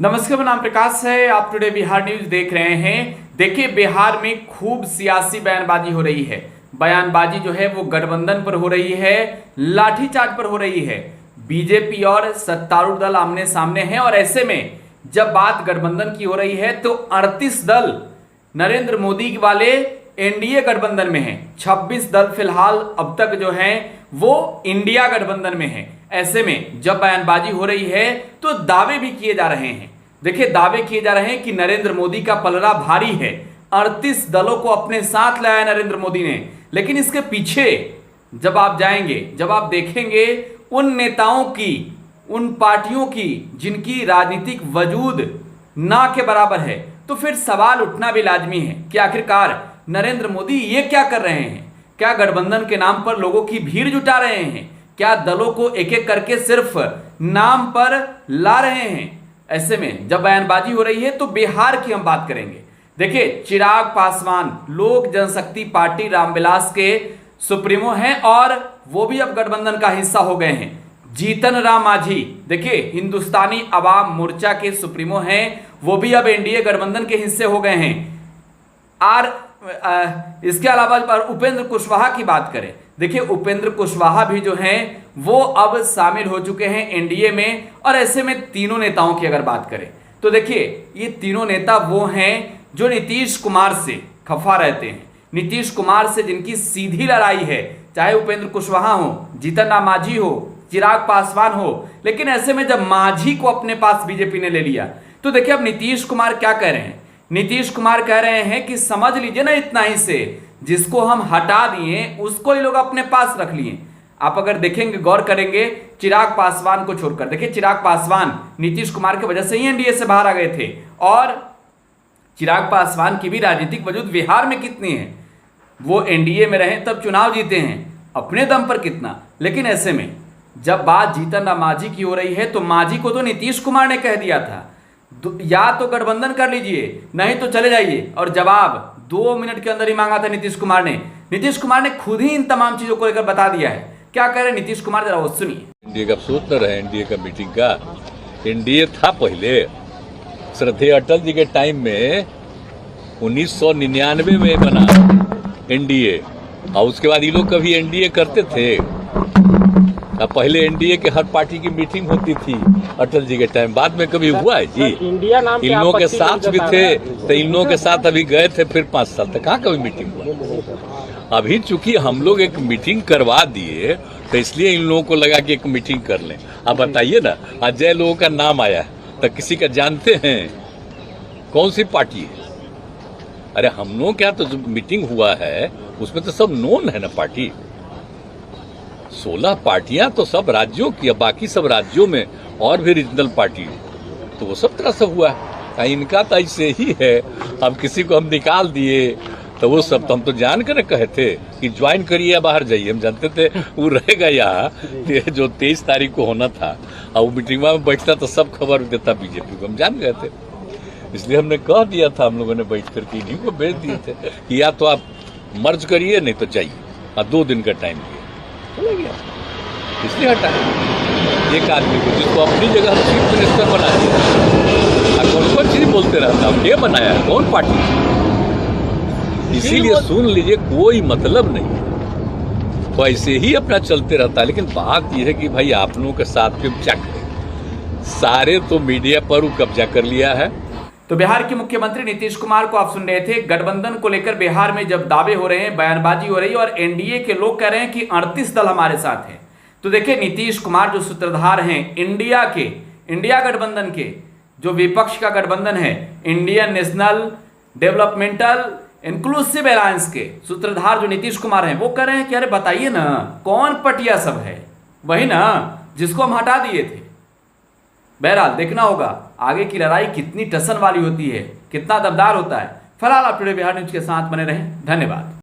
नमस्कार, मेरा नाम प्रकाश है। आप टुडे बिहार न्यूज देख रहे हैं। देखिए, बिहार में खूब सियासी बयानबाजी हो रही है। बयानबाजी जो है वो गठबंधन पर हो रही है, लाठीचार्ज पर हो रही है। बीजेपी और सत्तारूढ़ दल आमने सामने हैं और ऐसे में जब बात गठबंधन की हो रही है तो 38 दल नरेंद्र मोदी वाले एनडीए गठबंधन में हैं। 26 दल फिलहाल अब तक जो हैं वो इंडिया गठबंधन में हैं। ऐसे में जब बयानबाजी हो रही है तो दावे भी किए जा रहे हैं। देखिए, दावे किए जा रहे हैं कि नरेंद्र मोदी का पलड़ा भारी है। 38 दलों को अपने साथ लाया नरेंद्र मोदी ने। लेकिन इसके पीछे जब आप जाएंगे, जब आप देखेंगे उन नेताओं की, उन पार्टियों की जिनकी राजनीतिक वजूद ना के बराबर है, तो फिर सवाल उठना भी लाजमी है कि आखिरकार नरेंद्र मोदी ये क्या कर रहे हैं। क्या गठबंधन के नाम पर लोगों की भीड़ जुटा रहे हैं? क्या दलों को एक एक करके सिर्फ नाम पर ला रहे हैं? ऐसे में जब बयानबाजी हो रही है तो बिहार की हम बात करेंगे। देखिए, चिराग पासवान लोक जनशक्ति पार्टी रामविलास के सुप्रीमो हैं और वो भी अब गठबंधन का हिस्सा हो गए हैं। जीतन राम मांझी, देखिए, हिंदुस्तानी अवाम मोर्चा के सुप्रीमो हैं, वो भी अब एनडीए गठबंधन के हिस्से हो गए हैं। इसके अलावा उपेंद्र कुशवाहा की बात करें, देखिए, उपेंद्र कुशवाहा भी जो हैं वो अब शामिल हो चुके हैं एनडीए में। और ऐसे में तीनों नेताओं की अगर बात करें तो देखिए, ये तीनों नेता वो हैं जो नीतीश कुमार से खफा रहते हैं, नीतीश कुमार से जिनकी सीधी लड़ाई है, चाहे उपेंद्र कुशवाहा हो, जीतन राम मांझी हो, चिराग पासवान हो। लेकिन ऐसे में जब मांझी को अपने पास बीजेपी ने ले लिया तो देखिए, अब नीतीश कुमार क्या कह रहे हैं। नीतीश कुमार कह रहे हैं कि समझ लीजिए ना, इतना ही से जिसको हम हटा दिए उसको ही लोग अपने पास रख लिए। आप अगर देखेंगे, गौर करेंगे, चिराग पासवान को छोड़कर, देखिए, चिराग पासवान नीतीश कुमार की वजह से ही एनडीए से बाहर आ गए थे। और चिराग पासवान की भी राजनीतिक वजूद बिहार में कितनी है, वो एनडीए में रहे तब चुनाव जीते हैं अपने दम पर कितना। लेकिन ऐसे में जब बात जीतन राम मांझी की हो रही है तो मांझी को तो नीतीश कुमार ने कह दिया था या तो गठबंधन कर लीजिए, नहीं तो चले जाइए। और जवाब 2 मिनट के अंदर ही मांगा था नीतीश कुमार ने। नीतीश कुमार ने खुद ही इन तमाम चीजों को लेकर बता दिया है। क्या कह रहे हैं नीतीश कुमार, जरा वो सुनिए। एनडीए का सोच न रहे, एनडीए का मीटिंग का। एनडीए था पहले, श्रद्धेय अटल जी के टाइम में 1999 में बना एनडीए, और उसके बाद ये लोग कभी एनडीए करते थे। पहले एनडीए के हर पार्टी की मीटिंग होती थी अटल जी के टाइम, बाद में कभी हुआ है जी? इन लोगों के साथ भी थे तो इन लोगों के साथ अभी गए थे, फिर 5 साल तक कहाँ कभी मीटिंग हुआ। अभी चूंकि हम लोग एक मीटिंग करवा दिए तो इसलिए इन लोगों को लगा कि एक मीटिंग कर लें। अब बताइए ना, अजय लोगों का नाम आया तो किसी का जानते हैं कौन सी पार्टी है? अरे हम लोग क्या, तो जो मीटिंग हुआ है उसमें तो सब नोन है ना पार्टी। 16 पार्टियां तो सब राज्यों की, बाकी सब राज्यों में और भी रीजनल पार्टी, तो वो सब तरह से हुआ है। इनका तो ऐसे ही है। अब किसी को हम निकाल दिए तो वो सब तो हम तो जान कर कहे थे कि ज्वाइन करिए या बाहर जाइए। हम जानते थे वो रहेगा यहाँ, जो 23 तारीख को होना था, और वो मीटिंग में बैठता तो सब खबर देता बीजेपी को, हम जान गए थे। इसलिए हमने कह दिया था, हम लोगों ने बैठ करके इन्हीं को भेज दिए थे कि या तो आप मर्ज करिए नहीं तो जाइए, और 2 दिन का टाइम दिया, चला गया। इसलिए हटाया एक आदमी को जिसको अपनी जगह चीफ मिनिस्टर बना दिया। कौन कौन चीज बोलते रहता, ये बनाया है कौन पार्टी? इसीलिए सुन लीजिए, कोई मतलब नहीं, तो ऐसे ही अपना चलते रहता है। लेकिन बात यह है कि भाई आप लोगों के साथ में क्या करें, सारे तो मीडिया पर कब्जा कर लिया है। तो बिहार के मुख्यमंत्री नीतीश कुमार को आप सुन रहे थे। गठबंधन को लेकर बिहार में जब दावे हो रहे हैं, बयानबाजी हो रही है और एनडीए के लोग कह रहे हैं कि 38 दल हमारे साथ हैं। तो देखिए, नीतीश कुमार जो सूत्रधार हैं इंडिया गठबंधन के, जो विपक्ष का गठबंधन है, Indian national developmental inclusive alliance के सूत्रधार जो नीतीश कुमार हैं, वो कह रहे हैं कि अरे बताइए ना, कौन पटिया सब है, वही ना जिसको हम हटा दिए थे। बहरहाल देखना होगा आगे की लड़ाई कितनी टसन वाली होती है, कितना दमदार होता है। फिलहाल आप टुडे बिहार न्यूज के साथ बने रहें। धन्यवाद।